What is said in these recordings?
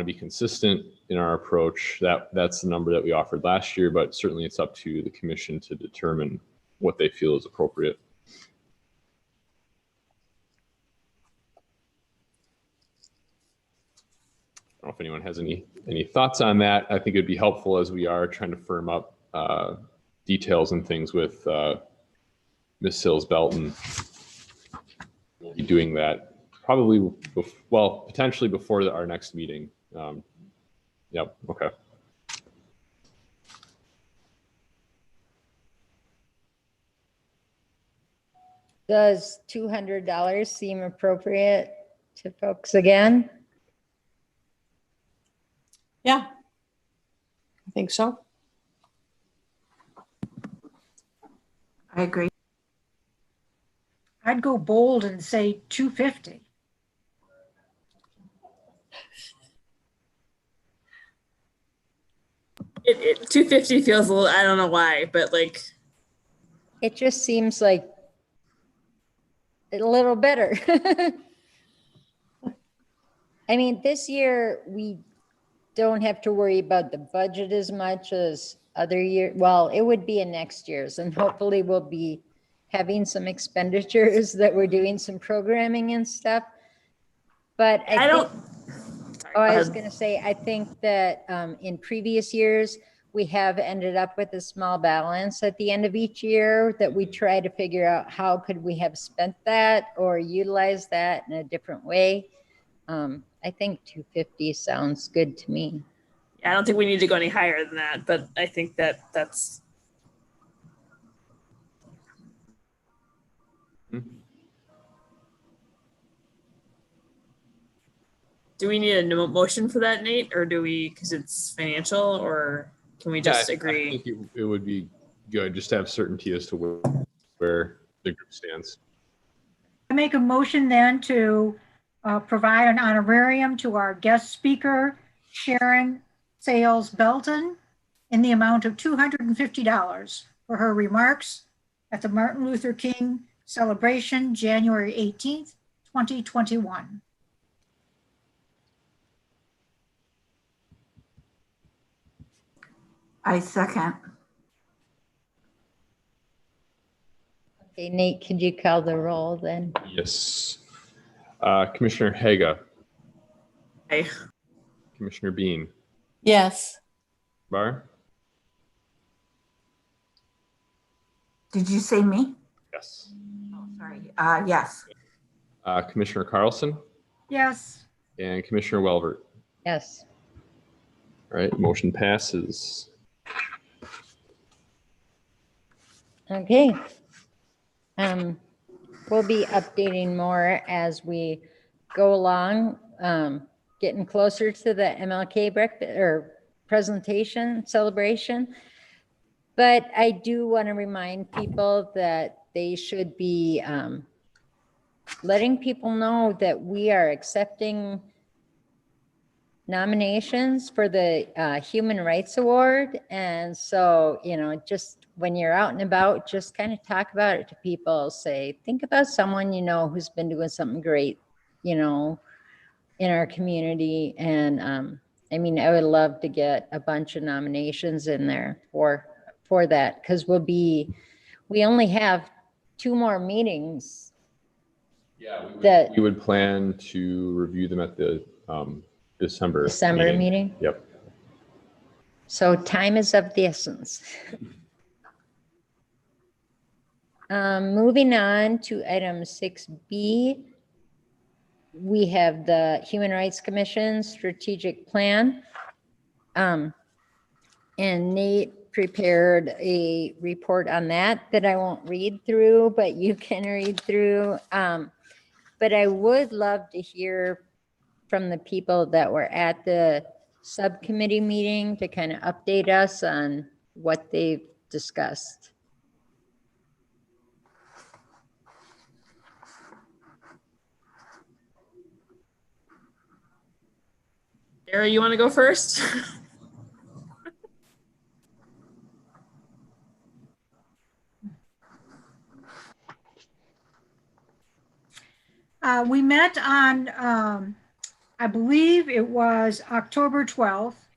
to be consistent in our approach, that's the number that we offered last year, but certainly it's up to the commission to determine what they feel is appropriate. I don't know if anyone has any thoughts on that. I think it'd be helpful as we are trying to firm up details and things with Ms. Sills-Belton. We'll be doing that probably, well, potentially before our next meeting. Yep, okay. Does $200 seem appropriate to folks again? Yeah, I think so. I agree. I'd go bold and say 250. It 250 feels a little, I don't know why, but like. It just seems like a little better. I mean, this year we don't have to worry about the budget as much as other year. Well, it would be in next year's, and hopefully we'll be having some expenditures that we're doing some programming and stuff. But I was going to say, I think that in previous years, we have ended up with a small balance at the end of each year that we try to figure out how could we have spent that or utilize that in a different way. I think 250 sounds good to me. Yeah, I don't think we need to go any higher than that, but I think that's. Do we need a motion for that, Nate, or do we, because it's financial, or can we just agree? I think it would be good just to have certainty as to where the group stands. I make a motion then to provide an honorarium to our guest speaker, Sharon Sills-Belton, in the amount of $250 for her remarks at the Martin Luther King celebration, January 18th, 2021. I second. Okay, Nate, could you call the roll then? Yes. Commissioner Haga. Aye. Commissioner Bean. Yes. Barr. Did you say me? Yes. Oh, sorry. Yes. Commissioner Carlson. Yes. And Commissioner Welvert. Yes. All right, motion passes. Okay. We'll be updating more as we go along, getting closer to the MLK breakfast or presentation celebration. But I do want to remind people that they should be letting people know that we are accepting nominations for the Human Rights Award. And so, you know, just when you're out and about, just kind of talk about it to people. Say, think about someone you know who's been doing something great, you know, in our community. And I mean, I would love to get a bunch of nominations in there for that, because we only have 2 more meetings. Yeah, we would plan to review them at the December meeting. Yep. So time is of the essence. Moving on to item 6B, we have the Human Rights Commission strategic plan. And Nate prepared a report on that I won't read through, but you can read through. But I would love to hear from the people that were at the subcommittee meeting to kind of update us on what they've discussed. Sarah, you want to go first? We met on I believe it was October 12th.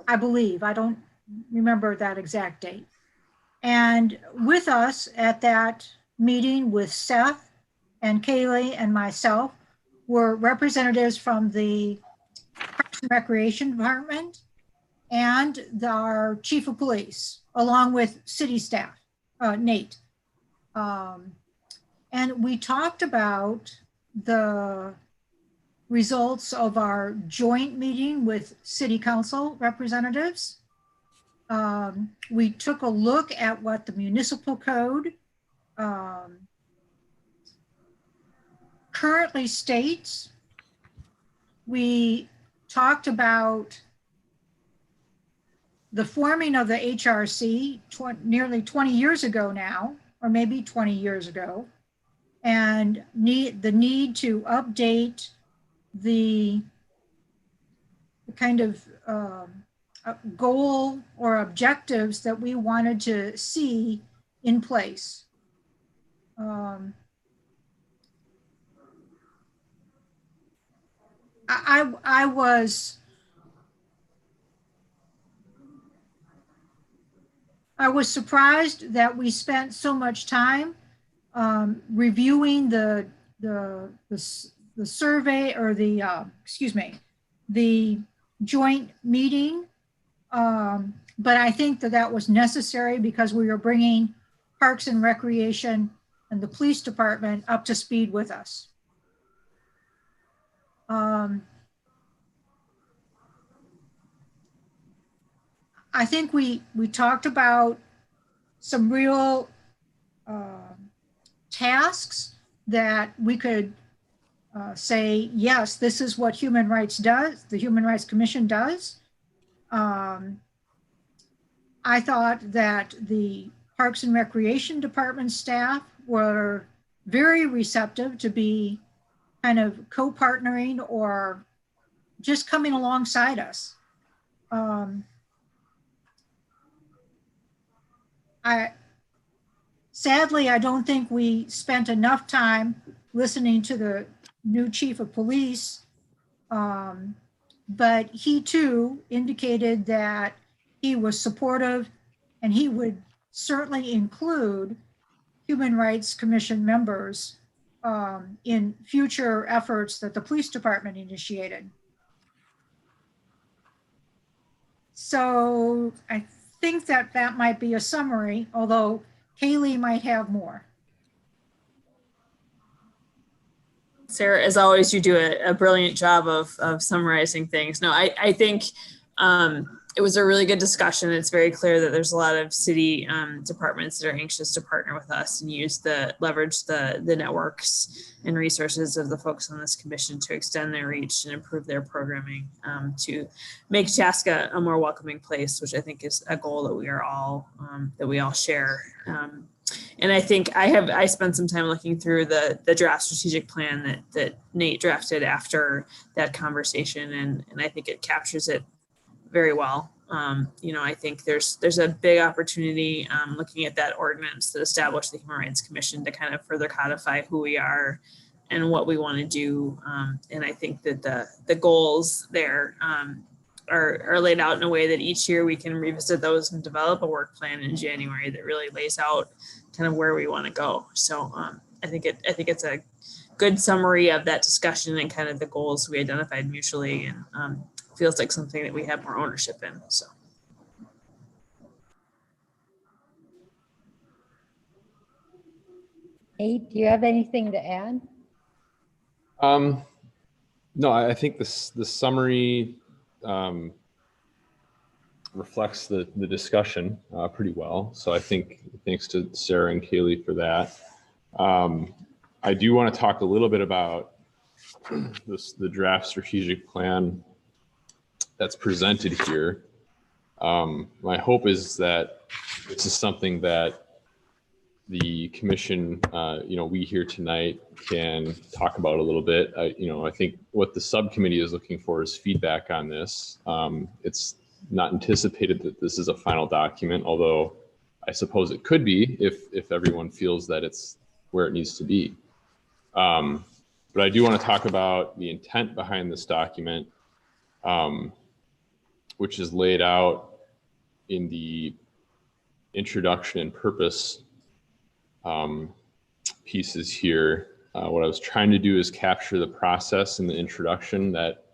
I believe, I don't remember that exact date. And with us at that meeting with Seth and Kaylee and myself were representatives from the Parks and Recreation Department and our chief of police, along with city staff, Nate. And we talked about the results of our joint meeting with city council representatives. We took a look at what the municipal code currently states. We talked about the forming of the HRC nearly 20 years ago now, or maybe 20 years ago, and the need to update the kind of goal or objectives that we wanted to see in place. I was surprised that we spent so much time reviewing the survey or the joint meeting. But I think that was necessary because we were bringing Parks and Recreation and the police department up to speed with us. I think we talked about some real tasks that we could say, yes, this is what human rights does, the Human Rights Commission does. I thought that the Parks and Recreation Department staff were very receptive to be kind of co-partnering or just coming alongside us. Sadly, I don't think we spent enough time listening to the new chief of police, but he too indicated that he was supportive and he would certainly include Human Rights Commission members in future efforts that the police department initiated. So I think that might be a summary, although Kaylee might have more. Sarah, as always, you do a brilliant job of summarizing things. No, I think it was a really good discussion. It's very clear that there's a lot of city departments that are anxious to partner with us and leverage the networks and resources of the folks on this commission to extend their reach and improve their programming to make Chaska a more welcoming place, which I think is a goal that we all share. And I think I spent some time looking through the draft strategic plan that Nate drafted after that conversation, and I think it captures it very well. I think there's a big opportunity looking at that ordinance that established the Human Rights Commission to kind of further codify who we are and what we want to do. And I think that the goals there are laid out in a way that each year we can revisit those and develop a work plan in January that really lays out kind of where we want to go. So I think it's a good summary of that discussion and kind of the goals we identified mutually, and feels like something that we have more ownership in. So. Nate, do you have anything to add? No, I think the summary reflects the discussion pretty well. So I think thanks to Sarah and Kaylee for that. I do want to talk a little bit about the draft strategic plan that's presented here. My hope is that this is something that the commission, we here tonight can talk about a little bit. I think what the subcommittee is looking for is feedback on this. It's not anticipated that this is a final document, although I suppose it could be if everyone feels that it's where it needs to be. But I do want to talk about the intent behind this document, which is laid out in the introduction and purpose pieces here. What I was trying to do is capture the process in the introduction that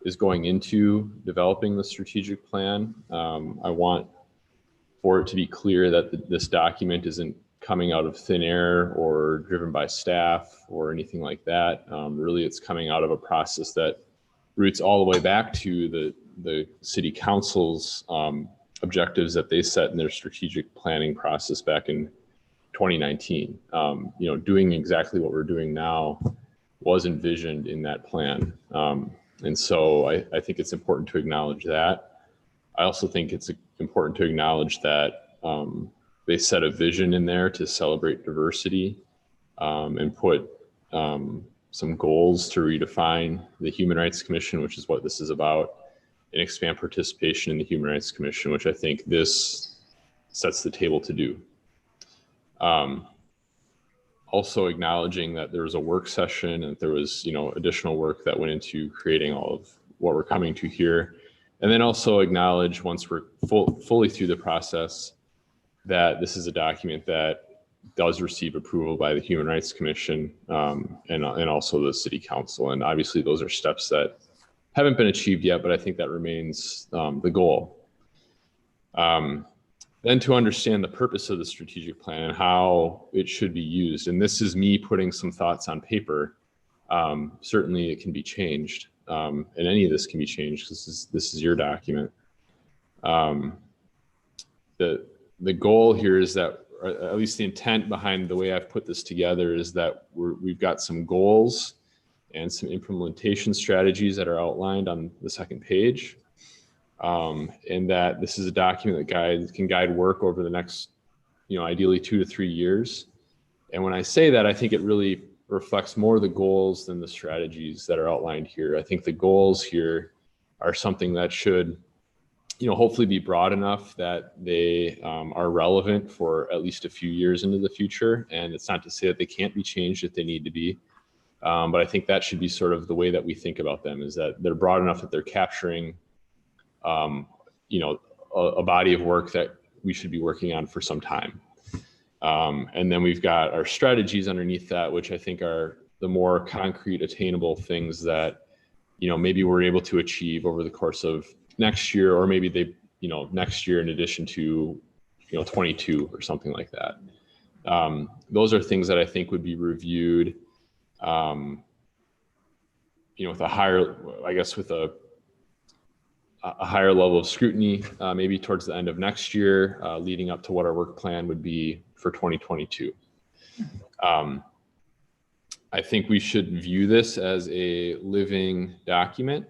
is going into developing the strategic plan. I want for it to be clear that this document isn't coming out of thin air or driven by staff or anything like that. Really, it's coming out of a process that roots all the way back to the city council's objectives that they set in their strategic planning process back in 2019. Doing exactly what we're doing now was envisioned in that plan. And so I think it's important to acknowledge that. I also think it's important to acknowledge that they set a vision in there to celebrate diversity and put some goals to redefine the Human Rights Commission, which is what this is about, and expand participation in the Human Rights Commission, which I think this sets the table to do. Also acknowledging that there was a work session and there was, additional work that went into creating all of what we're coming to here. And then also acknowledge, once we're fully through the process, that this is a document that does receive approval by the Human Rights Commission and also the City Council. And obviously those are steps that haven't been achieved yet, but I think that remains the goal. Then to understand the purpose of the strategic plan and how it should be used. And this is me putting some thoughts on paper. Certainly it can be changed. And any of this can be changed because this is your document. The goal here is that, or at least the intent behind the way I've put this together, is that we've got some goals and some implementation strategies that are outlined on the second page. And that this is a document that can guide work over the next, ideally 2 to 3 years. And when I say that, I think it really reflects more the goals than the strategies that are outlined here. I think the goals here are something that should, hopefully be broad enough that they are relevant for at least a few years into the future. And it's not to say that they can't be changed if they need to be. But I think that should be sort of the way that we think about them, is that they're broad enough that they're capturing a body of work that we should be working on for some time. And then we've got our strategies underneath that, which I think are the more concrete, attainable things that, maybe we're able to achieve over the course of next year, or maybe next year in addition to, 22 or something like that. Those are things that I think would be reviewed, with a higher, with a higher level of scrutiny, maybe towards the end of next year, leading up to what our work plan would be for 2022. I think we should view this as a living document.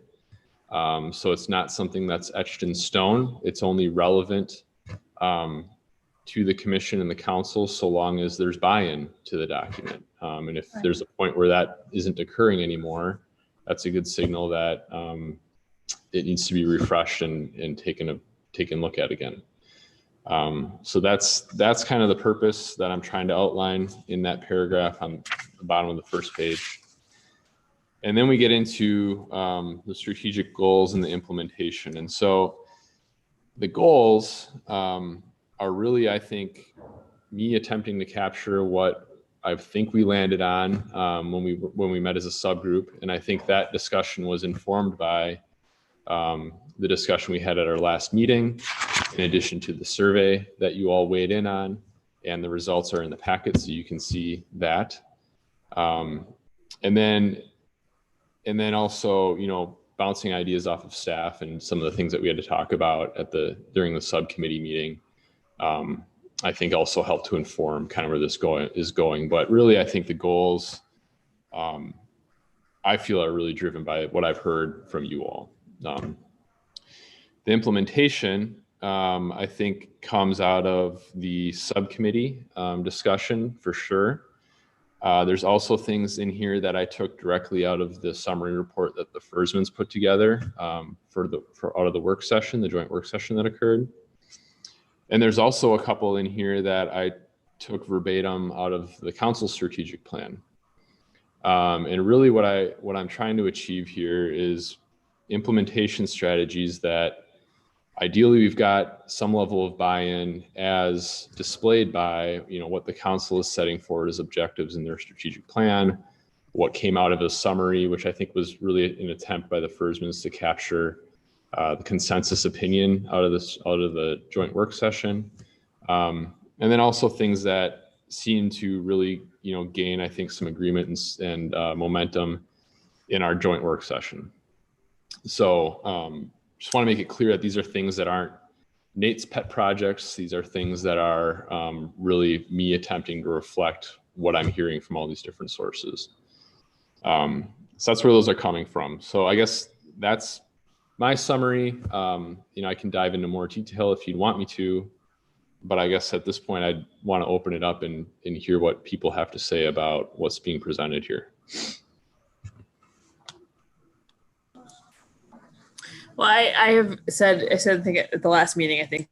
So it's not something that's etched in stone. It's only relevant to the commission and the council so long as there's buy-in to the document. And if there's a point where that isn't occurring anymore, that's a good signal that it needs to be refreshed and taken a look at again. So that's kind of the purpose that I'm trying to outline in that paragraph on the bottom of the first page. And then we get into the strategic goals and the implementation. And so the goals are really, I think, me attempting to capture what I think we landed on when we met as a subgroup. And I think that discussion was informed by the discussion we had at our last meeting, in addition to the survey that you all weighed in on, and the results are in the packet, so you can see that. And then also, bouncing ideas off of staff and some of the things that we had to talk about during the subcommittee meeting, I think also helped to inform kind of where this is going. But really, I think the goals, I feel, are really driven by what I've heard from you all. The implementation, I think, comes out of the subcommittee discussion for sure. There's also things in here that I took directly out of the summary report that the Fersmans put together out of the work session, the joint work session that occurred. And there's also a couple in here that I took verbatim out of the council strategic plan. And really what I'm trying to achieve here is implementation strategies that ideally we've got some level of buy-in as displayed by, what the council is setting forward as objectives in their strategic plan, what came out of a summary, which I think was really an attempt by the FERSMANs to capture the consensus opinion out of the joint work session. And then also things that seem to really, gain, I think, some agreement and momentum in our joint work session. So just want to make it clear that these are things that aren't Nate's pet projects. These are things that are really me attempting to reflect what I'm hearing from all these different sources. So that's where those are coming from. So I guess that's my summary. I can dive into more detail if you'd want me to, but I guess at this point, I'd want to open it up and hear what people have to say about what's being presented here. Well, I said I think at the last meeting, I think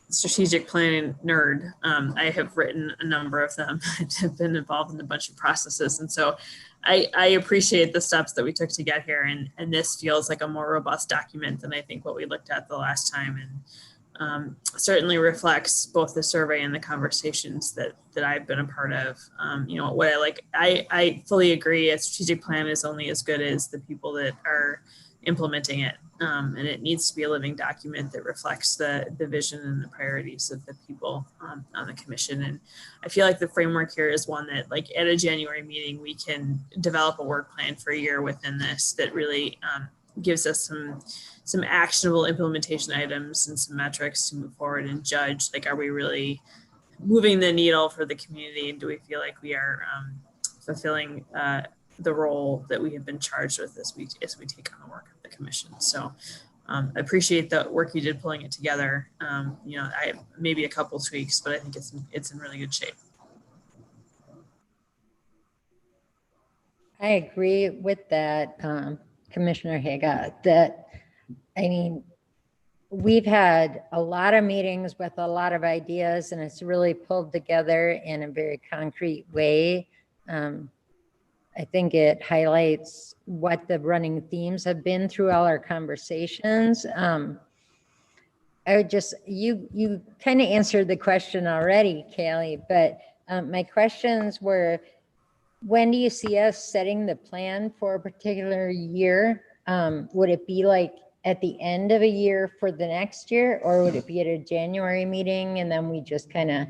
strategic planning nerd. I have written a number of them and have been involved in a bunch of processes. And so I appreciate the steps that we took to get here. And this feels like a more robust document than I think what we looked at the last time. And certainly reflects both the survey and the conversations that I've been a part of. What I like, I fully agree. A strategic plan is only as good as the people that are implementing it. And it needs to be a living document that reflects the vision and the priorities of the people on the commission. And I feel like the framework here is one that, like, at a January meeting, we can develop a work plan for a year within this that really gives us some actionable implementation items and some metrics to move forward and judge, like, are we really moving the needle for the community? And do we feel like we are fulfilling the role that we have been charged with as we take on the work of the commission? So I appreciate the work you did pulling it together. I have maybe a couple tweaks, but I think it's in really good shape. I agree with that, Commissioner Haga, that, we've had a lot of meetings with a lot of ideas, and it's really pulled together in a very concrete way. I think it highlights what the running themes have been through all our conversations. I would just, you kind of answered the question already, Callie, but my questions were, when do you see us setting the plan for a particular year? Would it be like at the end of a year for the next year, or would it be at a January meeting and then we just kind of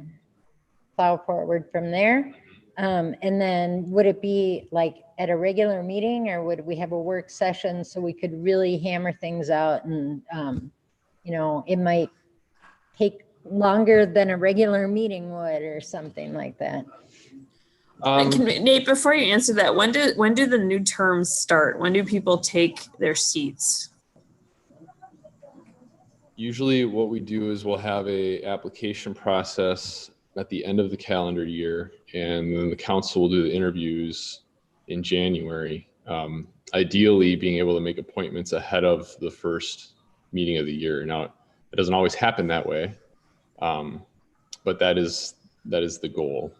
plow forward from there? And then would it be like at a regular meeting, or would we have a work session so we could really hammer things out? And, it might take longer than a regular meeting would, or something like that. Nate, before you answer that, when do the new terms start? When do people take their seats? Usually what we do is we'll have a application process at the end of the calendar year, and then the council will do the interviews in January. Ideally being able to make appointments ahead of the first meeting of the year. Now, it doesn't always happen that way, but that is the goal.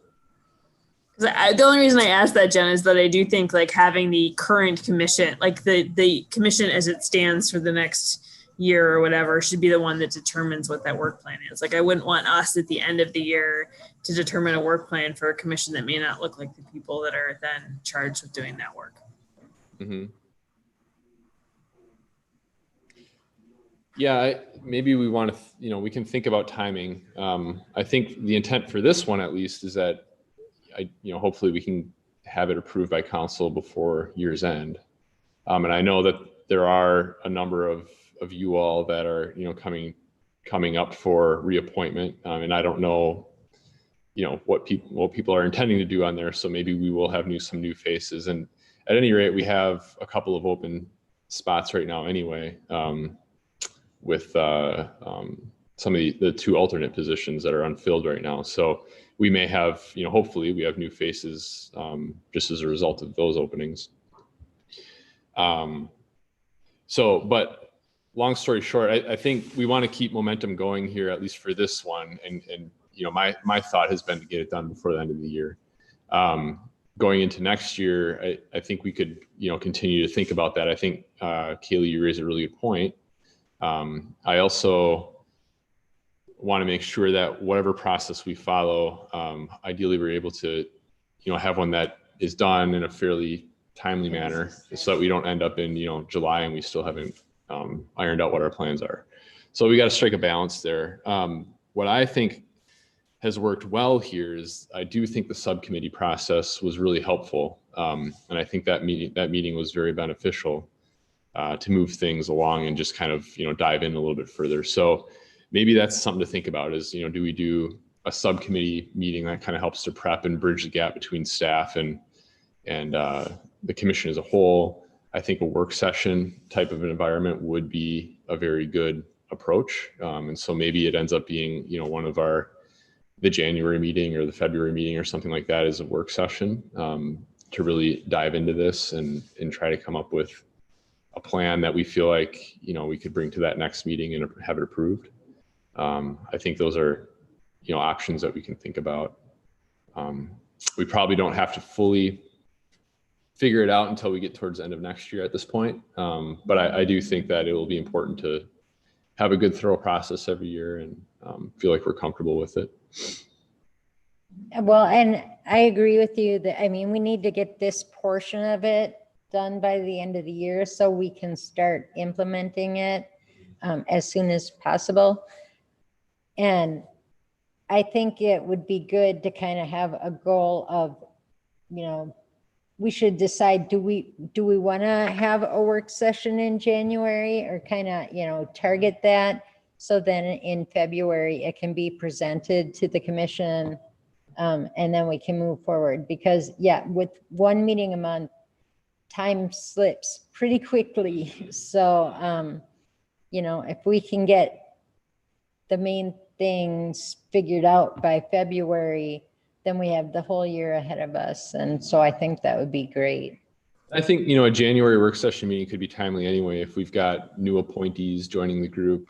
The only reason I asked that, Jen, is that I do think, like, having the current commission, like the commission as it stands for the next year or whatever, should be the one that determines what that work plan is. Like, I wouldn't want us at the end of the year to determine a work plan for a commission that may not look like the people that are then charged with doing that work. Mm-hmm. Yeah, maybe we want to, we can think about timing. I think the intent for this one, at least, is that hopefully we can have it approved by council before year's end. And I know that there are a number of you all that are, coming up for reappointment. And I don't know, what people are intending to do on there. So maybe we will have some new faces. And at any rate, we have a couple of open spots right now anyway, with some of the two alternate positions that are unfilled right now. So we may have, hopefully we have new faces just as a result of those openings. But long story short, I think we want to keep momentum going here, at least for this one. And my thought has been to get it done before the end of the year. going into next year, I think we could, continue to think about that. I think, Kaylee, you raised a really good point. I also want to make sure that whatever process we follow, ideally we're able to, have one that is done in a fairly timely manner so that we don't end up in, July and we still haven't ironed out what our plans are. So we got to strike a balance there. What I think has worked well here is I do think the subcommittee process was really helpful. And I think that meeting was very beneficial to move things along and just kind of, dive in a little bit further. So maybe that's something to think about is, do we do a subcommittee meeting that kind of helps to prep and bridge the gap between staff and the commission as a whole? I think a work session type of an environment would be a very good approach. And so maybe it ends up being, one of the January meeting or the February meeting or something like that is a work session to really dive into this and try to come up with a plan that we feel like, we could bring to that next meeting and have it approved. I think those are, options that we can think about. We probably don't have to fully figure it out until we get towards the end of next year at this point. But I do think that it will be important to have a good thorough process every year and feel like we're comfortable with it. Well, and I agree with you that, we need to get this portion of it done by the end of the year so we can start implementing it as soon as possible. And I think it would be good to kind of have a goal of, we should decide, do we want to have a work session in January or kind of, target that? So then in February, it can be presented to the commission and then we can move forward because with one meeting a month, time slips pretty quickly. So, if we can get the main things figured out by February, then we have the whole year ahead of us. And so I think that would be great. I think, a January work session meeting could be timely anyway. If we've got new appointees joining the group,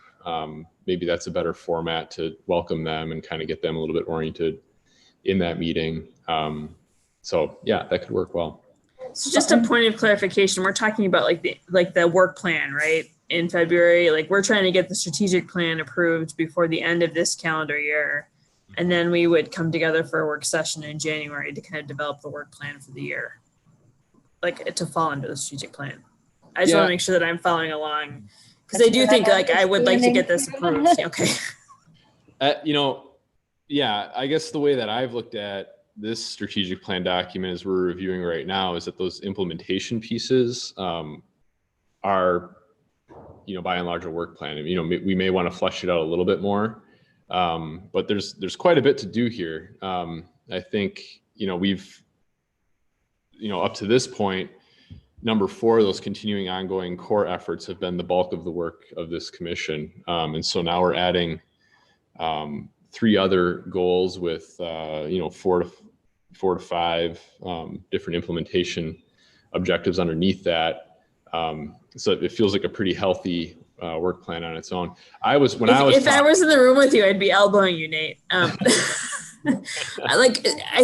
maybe that's a better format to welcome them and kind of get them a little bit oriented in that meeting. So yeah, that could work well. So just a point of clarification, we're talking about like the work plan, right? In February, like we're trying to get the strategic plan approved before the end of this calendar year. And then we would come together for a work session in January to kind of develop the work plan for the year, like to fall into the strategic plan. I just want to make sure that I'm following along because I do think like I would like to get this approved. Okay. I guess the way that I've looked at this strategic plan document as we're reviewing right now is that those implementation pieces are, by and large a work plan. We may want to flesh it out a little bit more, but there's quite a bit to do here. I think, we've, up to this point, number 4, those continuing ongoing core efforts have been the bulk of the work of this commission. And so now we're adding 3 other goals with, 4 to 5 different implementation objectives underneath that. So it feels like a pretty healthy work plan on its own. If I was in the room with you, I'd be elbowing you, Nate. I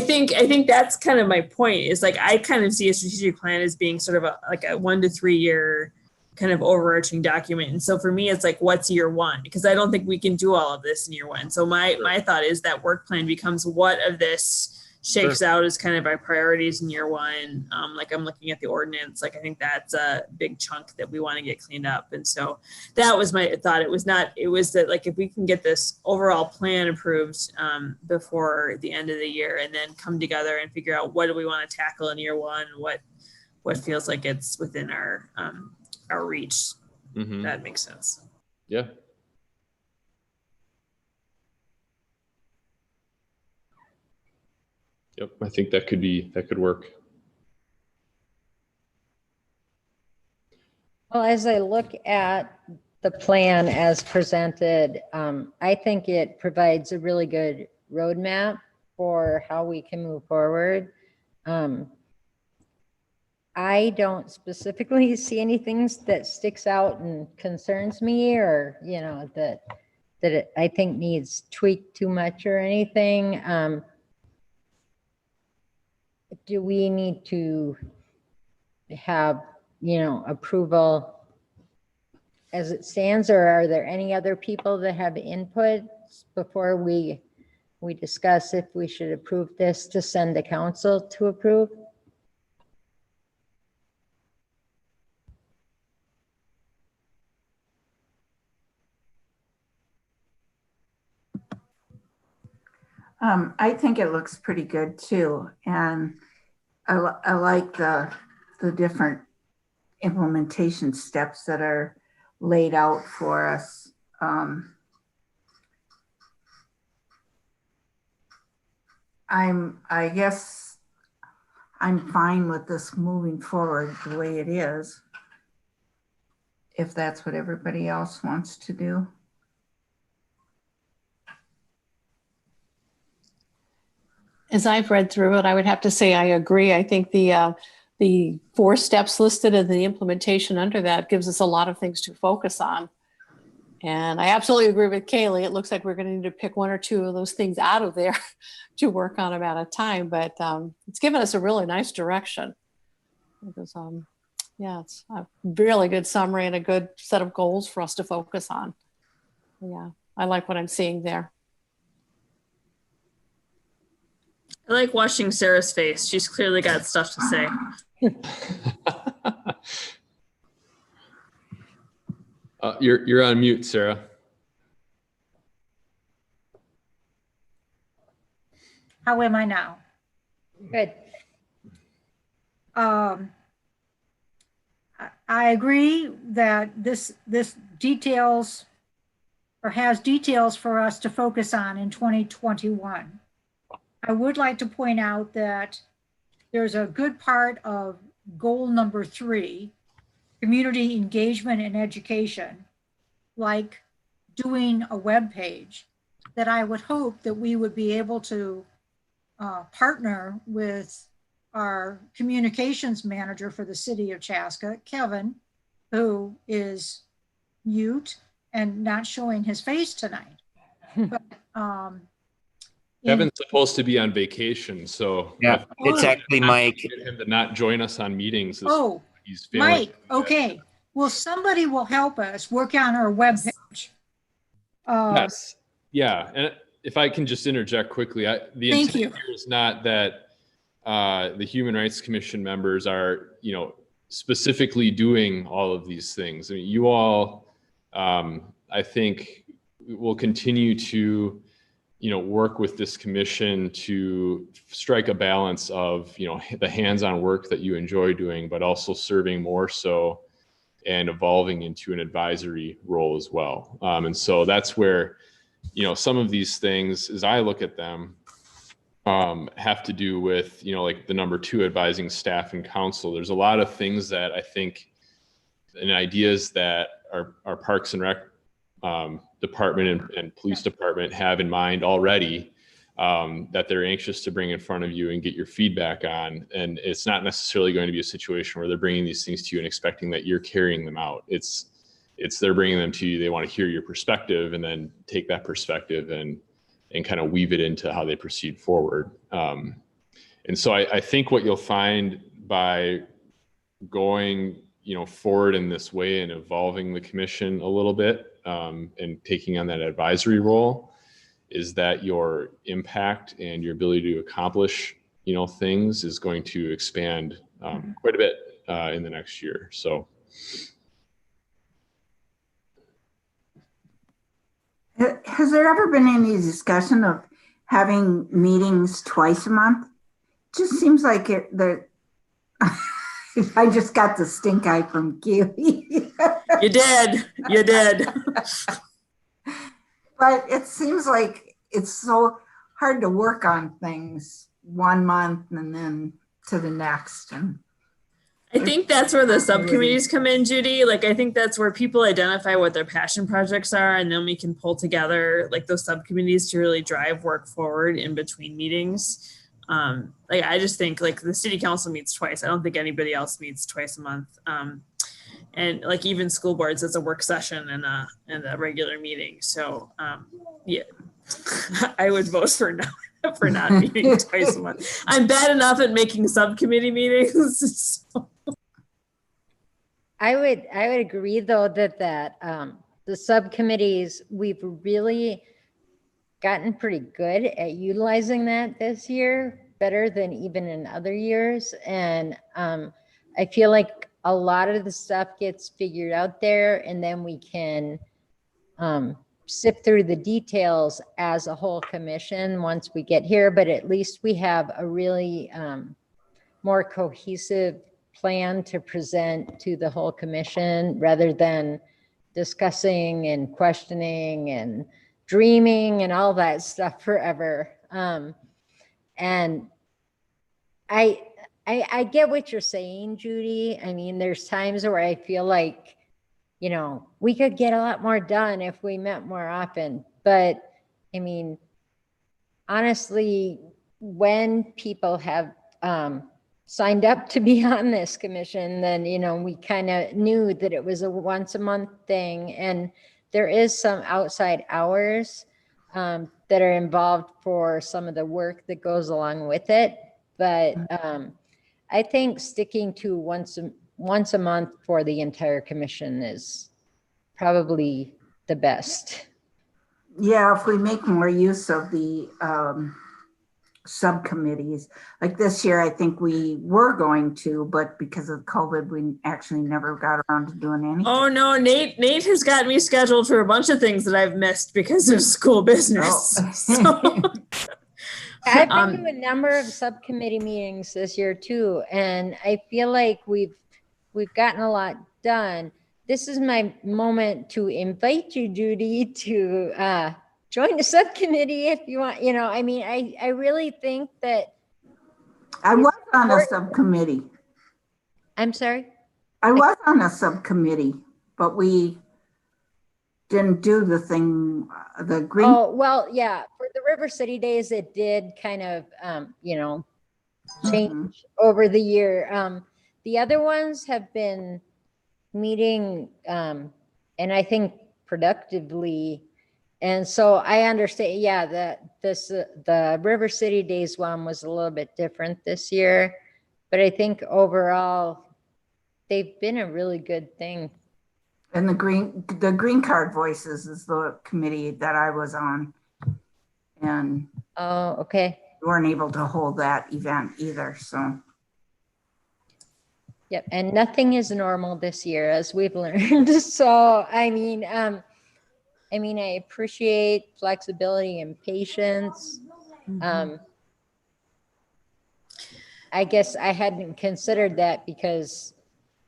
think that's kind of my point is like, I kind of see a strategic plan as being sort of a 1 to 3 year kind of overarching document. And so for me, it's like, what's year 1? Because I don't think we can do all of this in year 1. So my thought is that work plan becomes what of this shakes out as kind of our priorities in year 1. Like I'm looking at the ordinance, like I think that's a big chunk that we want to get cleaned up. And so that was my thought. It was that like, if we can get this overall plan approved before the end of the year and then come together and figure out what do we want to tackle in year 1, what feels like it's within our reach. Mm-hmm. That makes sense. Yeah. Yep, I think that could work. Well, as I look at the plan as presented, I think it provides a really good roadmap for how we can move forward. I don't specifically see anything that sticks out and concerns me or, that I think needs tweaked too much or anything. do we need to have, approval as it stands, or are there any other people that have input before we discuss if we should approve this to send to council to approve? I think it looks pretty good too. And I like the different implementation steps that are laid out for us. I guess I'm fine with this moving forward the way it is, if that's what everybody else wants to do. As I've read through it, I would have to say I agree. I think the 4 steps listed and the implementation under that gives us a lot of things to focus on. And I absolutely agree with Kaylee. It looks like we're going to need to pick 1 or 2 of those things out of there to work on them at a time. But it's given us a really nice direction. Because, yeah, it's a really good summary and a good set of goals for us to focus on. Yeah, I like what I'm seeing there. I like watching Sarah's face. She's clearly got stuff to say. You're on mute, Sarah. How am I now? Good. I agree that this details or has details for us to focus on in 2021. I would like to point out that there's a good part of goal number 3, community engagement and education, like doing a web page, that I would hope that we would be able to partner with our communications manager for the city of Chaska, Kevin, who is mute and not showing his face tonight. But, Kevin's supposed to be on vacation, so Yeah, it's actually Mike. Get him to not join us on meetings. Oh, He's failing. Mike, okay. Well, somebody will help us work on our webpage. Yes. Yeah. And if I can just interject quickly, the Thank intent you. here is not that the Human Rights Commission members are, specifically doing all of these things. I mean, you all, I think, will continue to, work with this commission to strike a balance of, the hands-on work that you enjoy doing, but also serving more so and evolving into an advisory role as well. And so that's where, some of these things, as I look at them, have to do with, like the number 2, advising staff and council. There's a lot of things that I think and ideas that our Parks and Rec department and police department have in mind already, that they're anxious to bring in front of you and get your feedback on. And it's not necessarily going to be a situation where they're bringing these things to you and expecting that you're carrying them out. It's they're bringing them to you. They want to hear your perspective and then take that perspective and kind of weave it into how they proceed forward. And so I think what you'll find by going, forward in this way and evolving the commission a little bit, and taking on that advisory role, is that your impact and your ability to accomplish, things is going to expand quite a bit in the next year. So. Has there ever been any discussion of having meetings twice a month? Just seems like that. I just got the stink eye from Keely. You did. But it seems like it's so hard to work on things one month and then to the next. And I think that's where the subcommittees come in, Judy. Like, I think that's where people identify what their passion projects are, and then we can pull together like those subcommittees to really drive work forward in between meetings. Like, I just think like the city council meets twice. I don't think anybody else meets twice a month. And like even school boards, it's a work session and a regular meeting. So yeah, I would vote for no. for not meeting twice a month. I'm bad enough at making subcommittee meetings. So. I would agree though that the subcommittees, we've really gotten pretty good at utilizing that this year, better than even in other years. And I feel like a lot of the stuff gets figured out there, and then we can sift through the details as a whole commission once we get here. But at least we have a really more cohesive plan to present to the whole commission, rather than discussing and questioning and dreaming and all that stuff forever. And I get what you're saying, Judy. I mean, there's times where I feel like, you know, we could get a lot more done if we met more often. But I mean, honestly, when people have signed up to be on this commission, then, you know, we kind of knew that it was a once a month thing. And there is some outside hours that are involved for some of the work that goes along with it. But I think sticking to once a month for the entire commission is probably the best. Yeah, if we make more use of the subcommittees, like this year, I think we were going to, but because of COVID, we actually never got around to doing anything. Oh no, Nate has got me scheduled for a bunch of things that I've missed because of school business. Oh. So. I've been to a number of subcommittee meetings this year too, and I feel like we've gotten a lot done. This is my moment to invite you, Judy, to join the subcommittee if you want. You know, I mean, I really think that I was on a subcommittee. I'm sorry? I was on a subcommittee, but we didn't do the thing, the green. Oh, well, yeah, for the River City Days, it did kind of, you know, change over the year. The other ones have been meeting, and I think productively. And so I understand, yeah, that the River City Days one was a little bit different this year, but I think overall they've been a really good thing. And the Green Card Voices is the committee that I was on. And oh, okay. we weren't able to hold that event either, so. Yep, and nothing is normal this year, as we've learned. So, I mean, I appreciate flexibility and patience. I guess I hadn't considered that because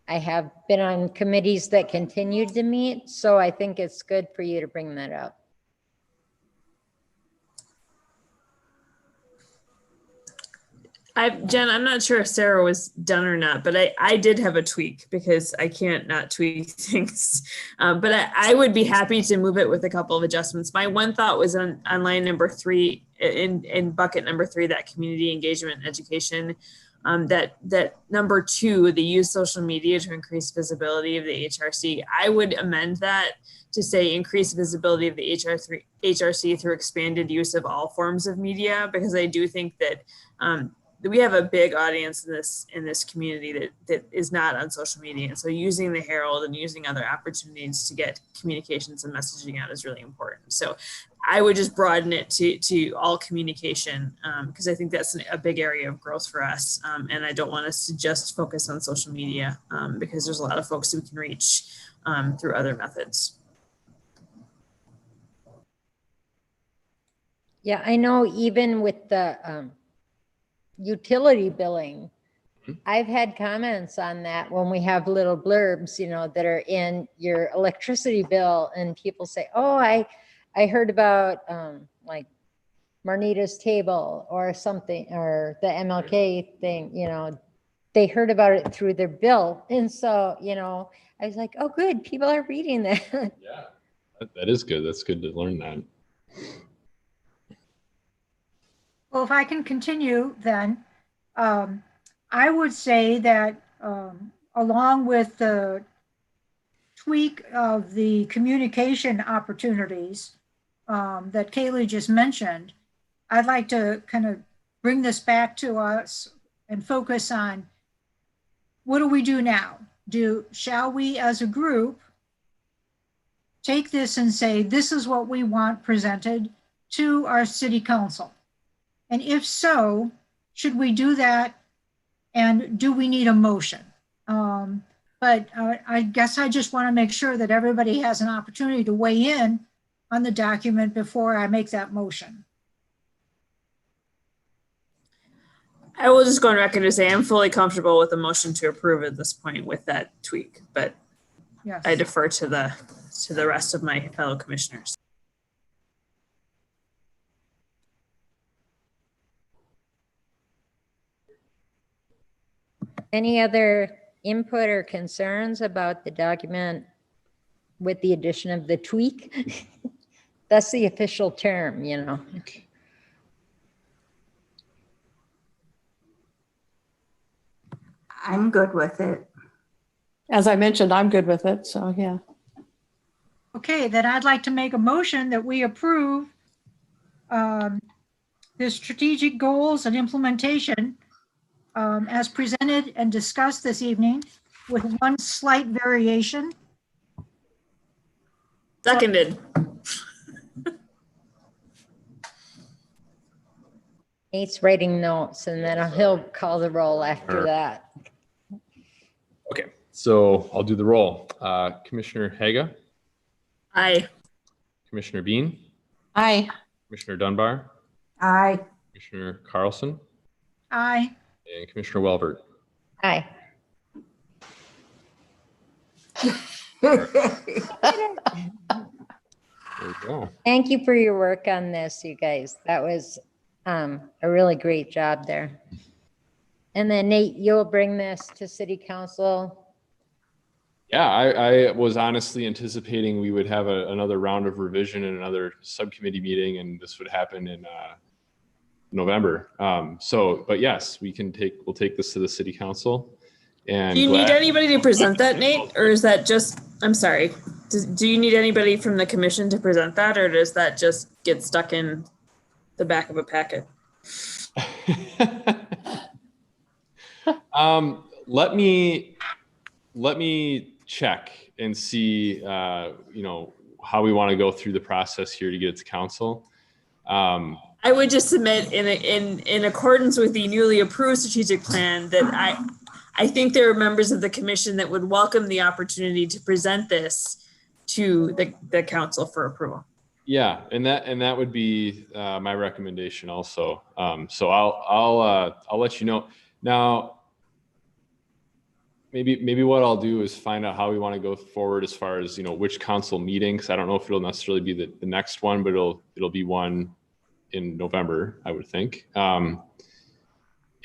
I have been on committees that continued to meet. So I think it's good for you to bring that up. Jen, I'm not sure if Sarah was done or not, but I did have a tweak because I can't not tweak things. But I would be happy to move it with a couple of adjustments. My one thought was on line number 3, in bucket number 3, that community engagement and education. That number 2, the use social media to increase visibility of the HRC. I would amend that to say increase visibility of the HRC through expanded use of all forms of media, because I do think that we have a big audience in this community that is not on social media. And so using the Herald and using other opportunities to get communications and messaging out is really important. So I would just broaden it to all communication, because I think that's a big area of growth for us. And I don't want us to just focus on social media, because there's a lot of folks that we can reach through other methods. Yeah, I know even with the utility billing, I've had comments on that when we have little blurbs, you know, that are in your electricity bill, and people say, oh, I heard about like Marnita's table or something, or the MLK thing, you know, they heard about it through their bill. And so, you know, I was like, oh, good, people are reading that. Yeah, that is good. That's good to learn that. Well, if I can continue, then I would say that along with the tweak of the communication opportunities that Kaylee just mentioned, I'd like to kind of bring this back to us and focus on what do we do now? Shall we as a group take this and say, this is what we want presented to our city council? And if so, should we do that? And do we need a motion? But I guess I just want to make sure that everybody has an opportunity to weigh in on the document before I make that motion. I will just go on record to say I'm fully comfortable with the motion to approve at this point with that tweak, but Yes. I defer to the rest of my fellow commissioners. Any other input or concerns about the document with the addition of the tweak? That's the official term, you know. I'm good with it. As I mentioned, I'm good with it. So, yeah. Okay, then I'd like to make a motion that we approve the strategic goals and implementation as presented and discussed this evening with one slight variation. Seconded. Nate's writing notes and then he'll call the roll after Sure. that. Okay, so I'll do the roll. Commissioner Haga, Aye. Commissioner Bean, Aye. Commissioner Dunbar, Aye. Commissioner Carlson, Aye. and Commissioner Welbert. Aye. There we go. Thank you for your work on this, you guys. That was a really great job there. And then Nate, you'll bring this to city council. Yeah, I was honestly anticipating we would have another round of revision and another subcommittee meeting, and this would happen in November. But yes, we'll take this to the city council. And Do you need anybody to present that, Nate? Or is that just, I'm sorry, do you need anybody from the commission to present that, or does that just get stuck in the back of a packet? Let me check and see, how we want to go through the process here to get it to council. I would just submit in accordance with the newly approved strategic plan that I think there are members of the commission that would welcome the opportunity to present this to the council for approval. Yeah, and that would be my recommendation also. So I'll let you know. Now, maybe what I'll do is find out how we want to go forward as far as, which council meeting, because I don't know if it'll necessarily be the next one, but it'll be one in November, I would think.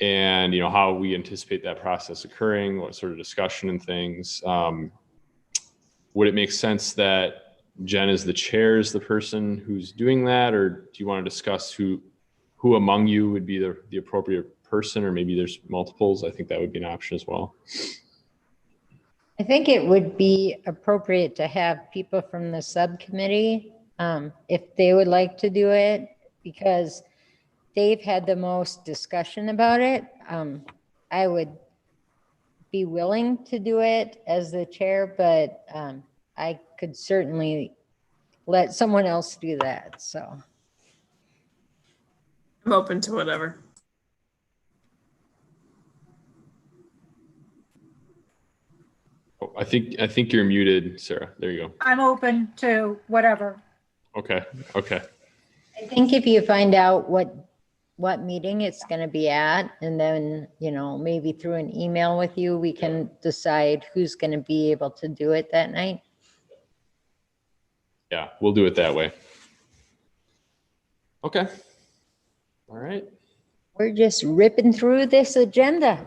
And how we anticipate that process occurring, what sort of discussion and things. Would it make sense that Jen is the chair, is the person who's doing that, or do you want to discuss who among you would be the appropriate person, or maybe there's multiples? I think that would be an option as well. I think it would be appropriate to have people from the subcommittee, if they would like to do it, because they've had the most discussion about it. I would be willing to do it as the chair, but I could certainly let someone else do that, so. I'm open to whatever. Oh, I think you're muted, Sarah. There you go. I'm open to whatever. Okay. I think if you find out what meeting it's going to be at, and then, maybe through an email with you, we can decide who's going to be able to do it that night. Yeah, we'll do it that way. Okay. All right. We're just ripping through this agenda.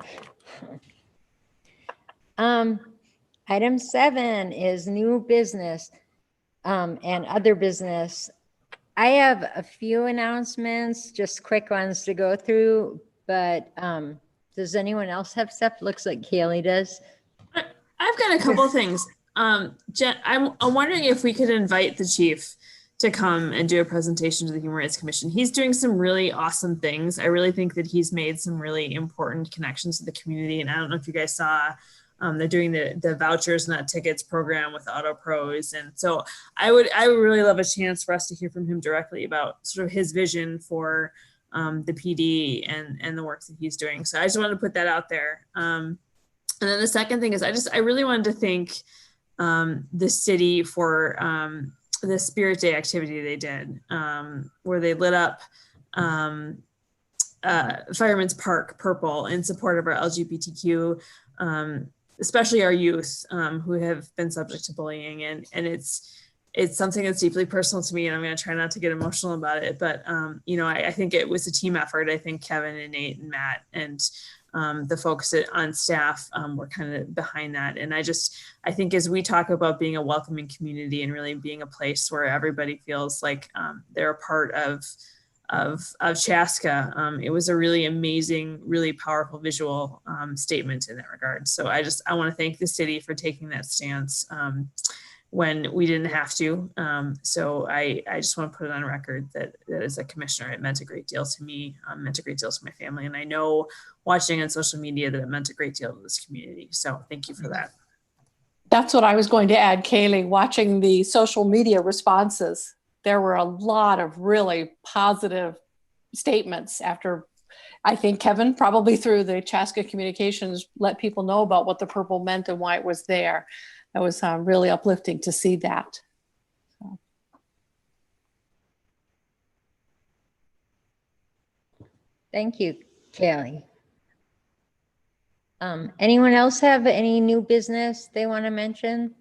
Item 7 is new business and other business. I have a few announcements, just quick ones to go through, but does anyone else have stuff? Looks like Kaylee does. I've got a couple things. Jen, I'm wondering if we could invite the chief to come and do a presentation to the Human Rights Commission. He's doing some really awesome things. I really think that he's made some really important connections to the community. And I don't know if you guys saw, they're doing the vouchers, not tickets program with Auto Pros. And so I would really love a chance for us to hear from him directly about sort of his vision for the PD and the work that he's doing. So I just wanted to put that out there. And then the second thing is I really wanted to thank the city for the Spirit Day activity they did, where they lit up Fireman's Park purple in support of our LGBTQ, especially our youth who have been subject to bullying. And it's something that's deeply personal to me, and I'm going to try not to get emotional about it. But, I think it was a team effort. I think Kevin and Nate and Matt and the folks on staff were kind of behind that. And I think as we talk about being a welcoming community and really being a place where everybody feels like they're a part of Chaska, it was a really amazing, really powerful visual statement in that regard. So I want to thank the city for taking that stance when we didn't have to. So I just want to put it on record that as a commissioner, it meant a great deal to me, meant a great deal to my family. And I know watching on social media that it meant a great deal to this community. So thank you for that. That's what I was going to add, Kaylee. Watching the social media responses, there were a lot of really positive statements after, I think Kevin, probably through the Chaska communications, let people know about what the purple meant and why it was there. That was really uplifting to see that. So. Thank you, Kaylee. Anyone else have any new business they want to mention?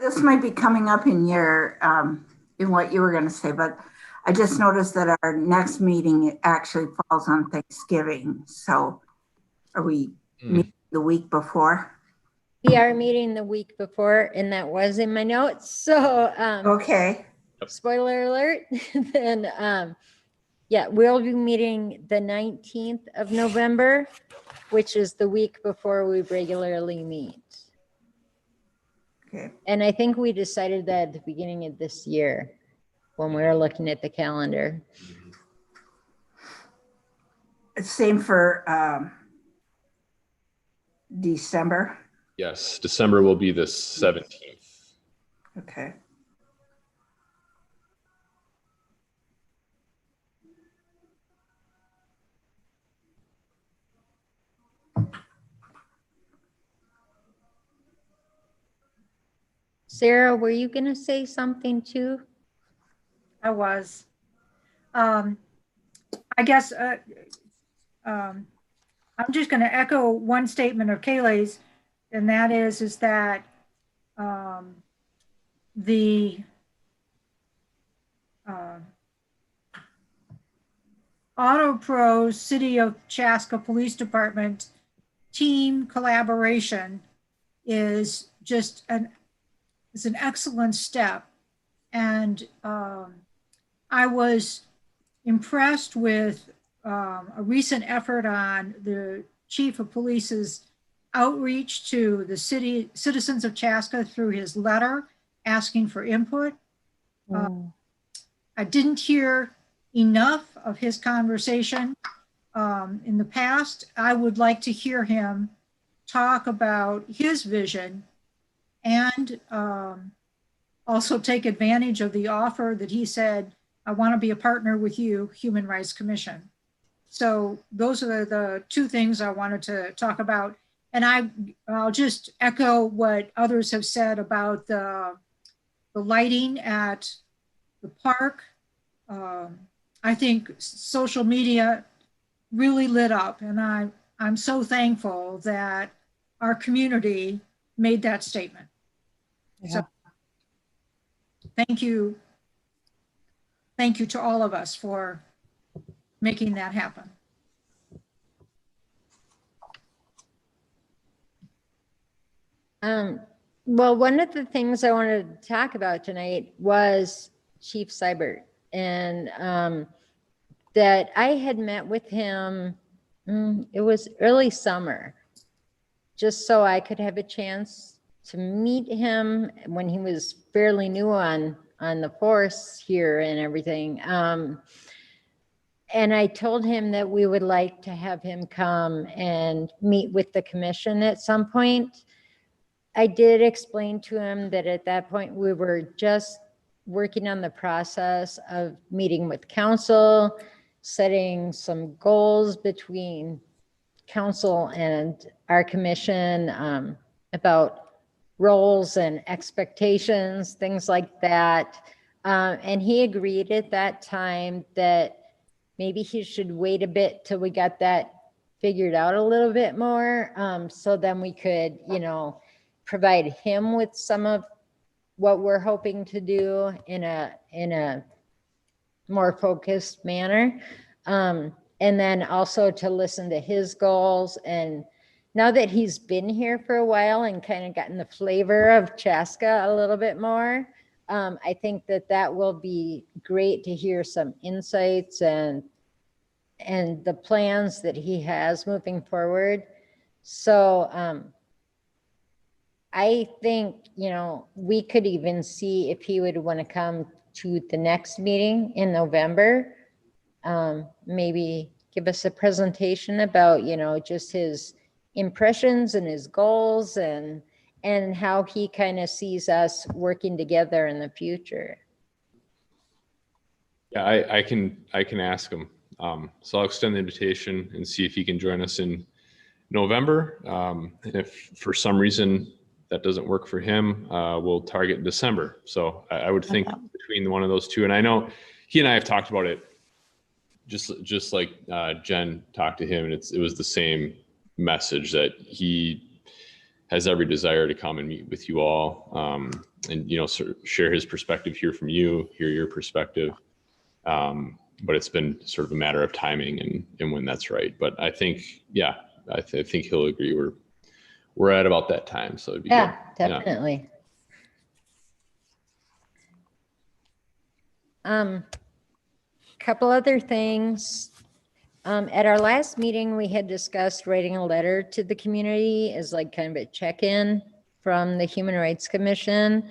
This might be coming up in what you were going to say, but I just noticed that our next meeting actually falls on Thanksgiving. So are we meeting the week before? We are meeting the week before, and that was in my notes. So Okay. Spoiler alert. Then we'll be meeting the 19th of November, which is the week before we regularly meet. Okay. And I think we decided that at the beginning of this year when we were looking at the calendar. Same for December. Yes, December will be the 17th. Okay. Sarah, were you going to say something too? I was. I guess I'm just going to echo one statement of Kaylee's, and that is that the Auto Pros City of Chaska Police Department team collaboration is just an excellent step. And I was impressed with a recent effort on the chief of police's outreach to the citizens of Chaska through his letter asking for input. I didn't hear enough of his conversation in the past. I would like to hear him talk about his vision and also take advantage of the offer that he said, I want to be a partner with you, Human Rights Commission. So those are the two things I wanted to talk about. And I'll just echo what others have said about the lighting at the park. I think social media really lit up, and I'm so thankful that our community made that statement. Yeah. So thank you. Thank you to all of us for making that happen. Well, one of the things I wanted to talk about tonight was Chief Seibert, and that I had met with him, it was early summer, just so I could have a chance to meet him when he was fairly new on on the force here and everything. And I told him that we would like to have him come and meet with the commission at some point. I did explain to him that at that point we were just working on the process of meeting with council, setting some goals between council and our commission about roles and expectations, things like that. And he agreed at that time that maybe he should wait a bit till we got that figured out a little bit more. So then we could, provide him with some of what we're hoping to do in a more focused manner. And then also to listen to his goals. And now that he's been here for a while and kind of gotten the flavor of Chaska a little bit more, I think that will be great to hear some insights and the plans that he has moving forward. So I think, we could even see if he would want to come to the next meeting in November. Maybe give us a presentation about, just his impressions and his goals and how he kind of sees us working together in the future. Yeah, I can ask him. So I'll extend the invitation and see if he can join us in November. And if for some reason that doesn't work for him, we'll target December. So I would think between one of those two, and I know he and I have talked about it, just like Jen talked to him, and it was the same message that he has every desire to come and meet with you all, and sort of share his perspective, hear from you, hear your perspective. But it's been sort of a matter of timing and when that's right. But I think, I think he'll agree. We're at about that time, so it'd be good. Definitely. Couple other things. At our last meeting, we had discussed writing a letter to the community as like kind of a check-in from the Human Rights Commission.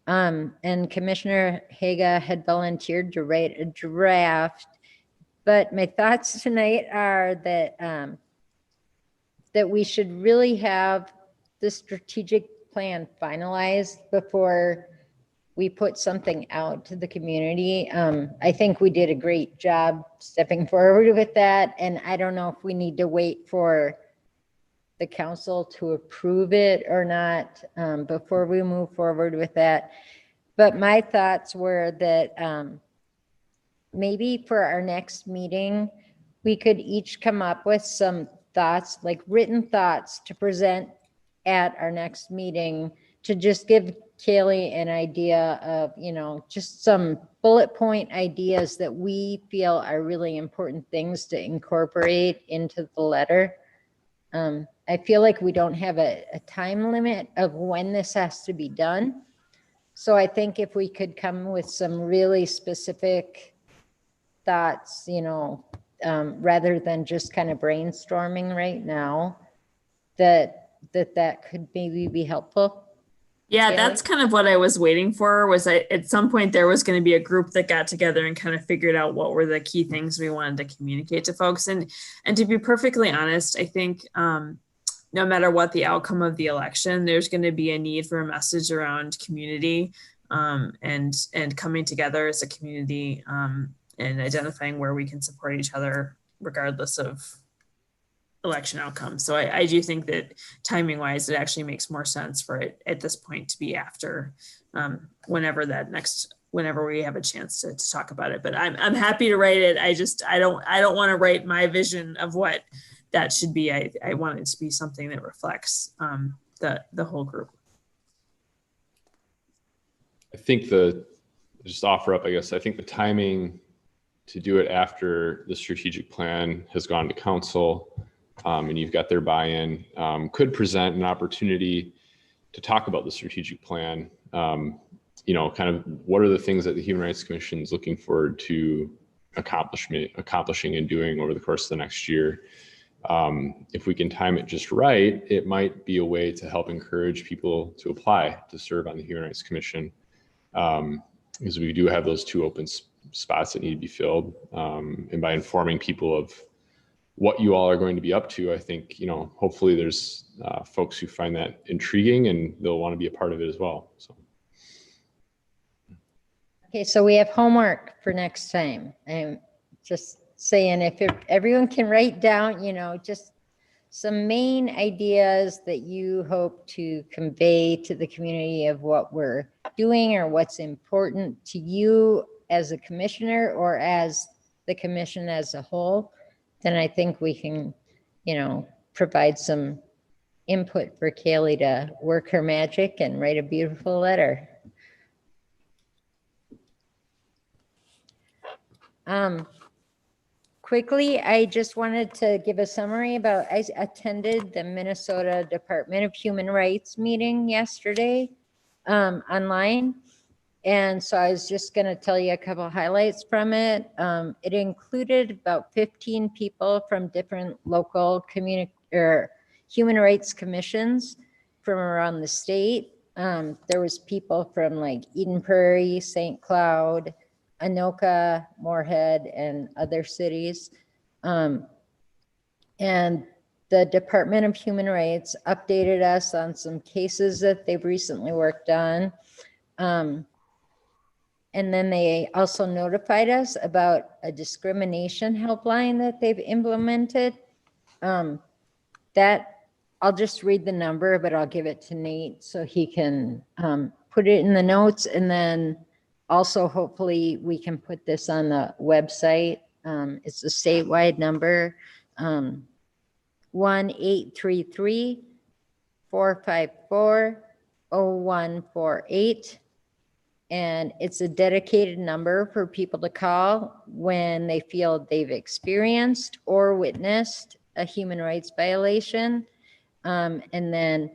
And Commissioner Haga had volunteered to write a draft. But my thoughts tonight are that that we should really have the strategic plan finalized before we put something out to the community. I think we did a great job stepping forward with that. And I don't know if we need to wait for the council to approve it or not before we move forward with that. But my thoughts were that maybe for our next meeting, we could each come up with some thoughts, like written thoughts to present at our next meeting to just give Kaylee an idea of, just some bullet point ideas that we feel are really important things to incorporate into the letter. I feel like we don't have a time limit of when this has to be done. So I think if we could come with some really specific thoughts, rather than just kind of brainstorming right now, that could maybe be helpful. Yeah, Kaylee? that's kind of what I was waiting for. At some point there was going to be a group that got together and kind of figured out what were the key things we wanted to communicate to folks. And to be perfectly honest, I think no matter what the outcome of the election, there's going to be a need for a message around community and coming together as a community and identifying where we can support each other regardless of election outcomes. So I do think that timing wise, it actually makes more sense for it at this point to be after whenever we have a chance to talk about it. But I'm happy to write it. I don't want to write my vision of what that should be. I want it to be something that reflects the whole group. I think just offer up, I guess, I think the timing to do it after the strategic plan has gone to council and you've got their buy-in, could present an opportunity to talk about the strategic plan. Kind of what are the things that the Human Rights Commission is looking forward to accomplishing and doing over the course of the next year. If we can time it just right, it might be a way to help encourage people to apply to serve on the Human Rights Commission. because we do have those 2 open spots that need to be filled. And by informing people of what you all are going to be up to, I think, hopefully there's folks who find that intriguing and they'll want to be a part of it as well. So. Okay, so we have homework for next time. I'm just saying, if everyone can write down, just some main ideas that you hope to convey to the community of what we're doing or what's important to you as a commissioner or as the commission as a whole, then I think we can, provide some input for Kaylee to work her magic and write a beautiful letter. Quickly, I just wanted to give a summary about, I attended the Minnesota Department of Human Rights meeting yesterday online. And so I was just going to tell you a couple highlights from it. It included about 15 people from different local human rights commissions from around the state. There was people from like Eden Prairie, St. Cloud, Anoka, Moorhead, and other cities. And the Department of Human Rights updated us on some cases that they've recently worked on. And then they also notified us about a discrimination helpline that they've implemented. That I'll just read the number, but I'll give it to Nate so he can put it in the notes. And then also, hopefully, we can put this on the website. It's a statewide number, 1-833-454-0148. And it's a dedicated number for people to call when they feel they've experienced or witnessed a human rights violation. And then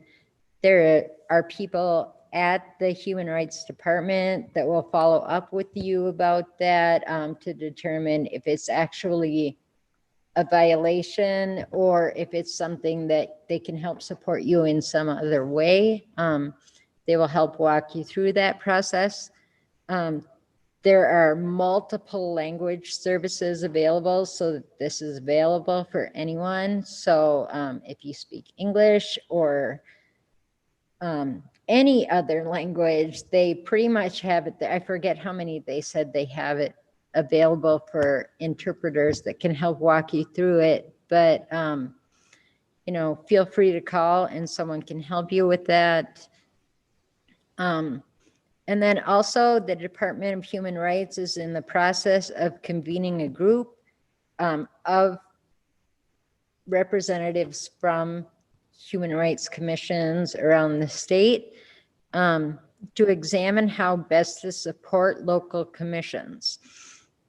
there are people at the Human Rights Department that will follow up with you about that to determine if it's actually a violation or if it's something that they can help support you in some other way. They will help walk you through that process. There are multiple language services available, so that this is available for anyone. So if you speak English or any other language, they pretty much have it. I forget how many they said they have it available for interpreters that can help walk you through it. But, feel free to call and someone can help you with that. And then also the Department of Human Rights is in the process of convening a group of representatives from human rights commissions around the state to examine how best to support local commissions.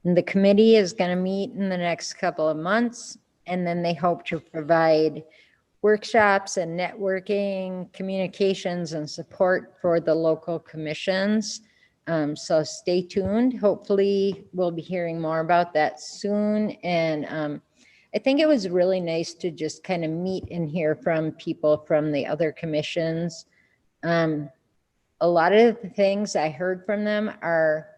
And the committee is going to meet in the next couple of months, and then they hope to provide workshops and networking, communications, and support for the local commissions. So stay tuned. Hopefully we'll be hearing more about that soon. And I think it was really nice to just kind of meet and hear from people from the other commissions. A lot of the things I heard from them are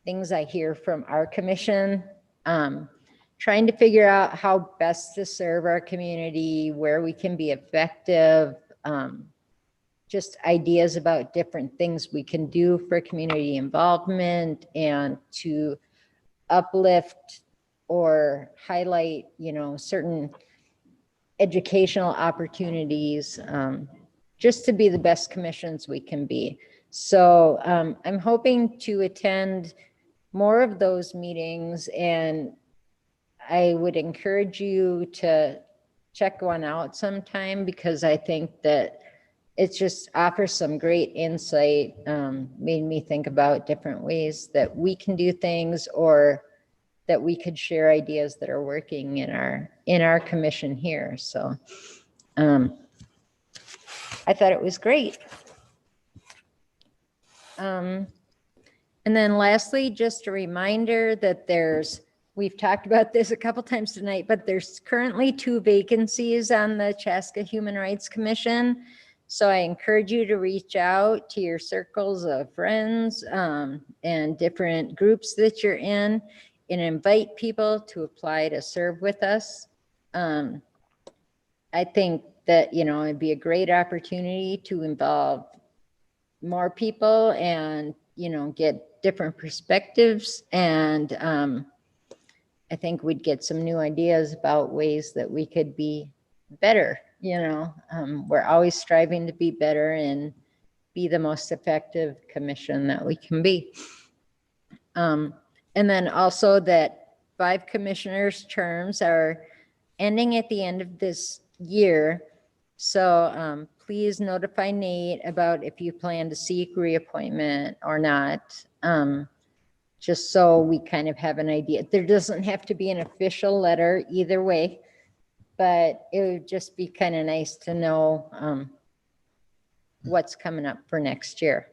things I hear from our commission, trying to figure out how best to serve our community, where we can be effective, just ideas about different things we can do for community involvement and to uplift or highlight, certain educational opportunities, just to be the best commissions we can be. So I'm hoping to attend more of those meetings, and I would encourage you to check one out sometime, because I think that it just offers some great insight, made me think about different ways that we can do things, or that we could share ideas that are working in our commission here. So I thought it was great. And then lastly, just a reminder that we've talked about this a couple times tonight, but there's currently 2 vacancies on the Chaska Human Rights Commission. So I encourage you to reach out to your circles of friends and different groups that you're in and invite people to apply to serve with us. I think that, you know, it'd be a great opportunity to involve more people and, you know, get different perspectives. And I think we'd get some new ideas about ways that we could be better. You know, we're always striving to be better and be the most effective commission that we can be. And then also that 5 commissioners' terms are ending at the end of this year. So please notify Nate about if you plan to seek reappointment or not. Just so we kind of have an idea. There doesn't have to be an official letter either way, but it would just be kind of nice to know what's coming up for next year.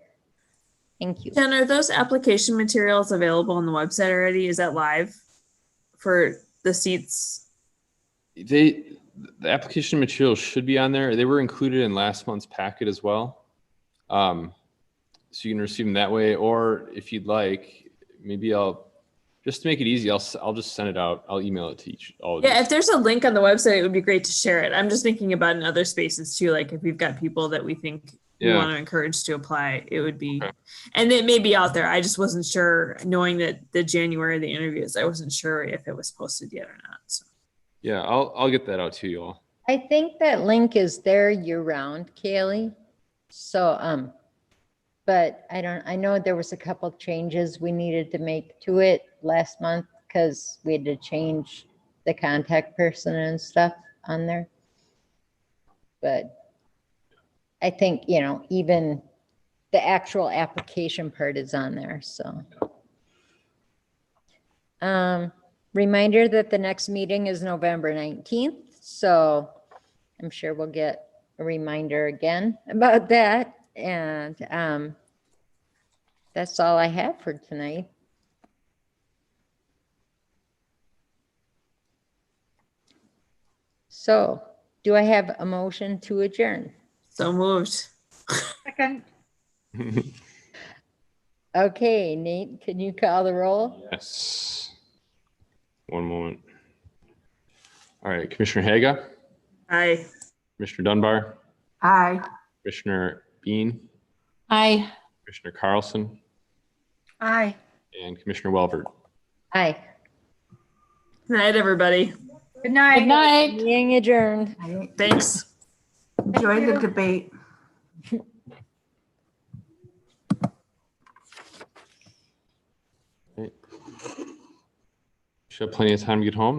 Thank you. Jen, are those application materials available on the website already? Is that live for the seats? The application materials should be on there. They were included in last month's packet as well. So you can receive them that way, or if you'd like, maybe just to make it easy, I'll just send it out. I'll email it to all of you. Yeah, if there's a link on the website, it would be great to share it. I'm just thinking about in other spaces too, like if we've got people that we think we want to encourage to apply, it would be, and it may be out there. I just wasn't sure, knowing that the January of the interviews, I wasn't sure if it was posted yet or not. So. Yeah, I'll get that out to you all. I think that link is there year round, Kaylee. So, but I know there was a couple changes we needed to make to it last month because we had to change the contact person and stuff on there. But I think, you know, even the actual application part is on there, so. Reminder that the next meeting is November 19th, so I'm sure we'll get a reminder again about that. And that's all I have for tonight. So, do I have a motion to adjourn? So moved. Second, Okay, Nate, can you call the roll? Yes. One moment. All right, Commissioner Haga, Aye. Commissioner Dunbar, Aye. Commissioner Bean, Aye. Commissioner Carlson, aye. and Commissioner Welvert. Aye. Good night, everybody. Good night. Good night. Meeting adjourned. Thanks. Enjoy the debate. Should have plenty of time to get home then.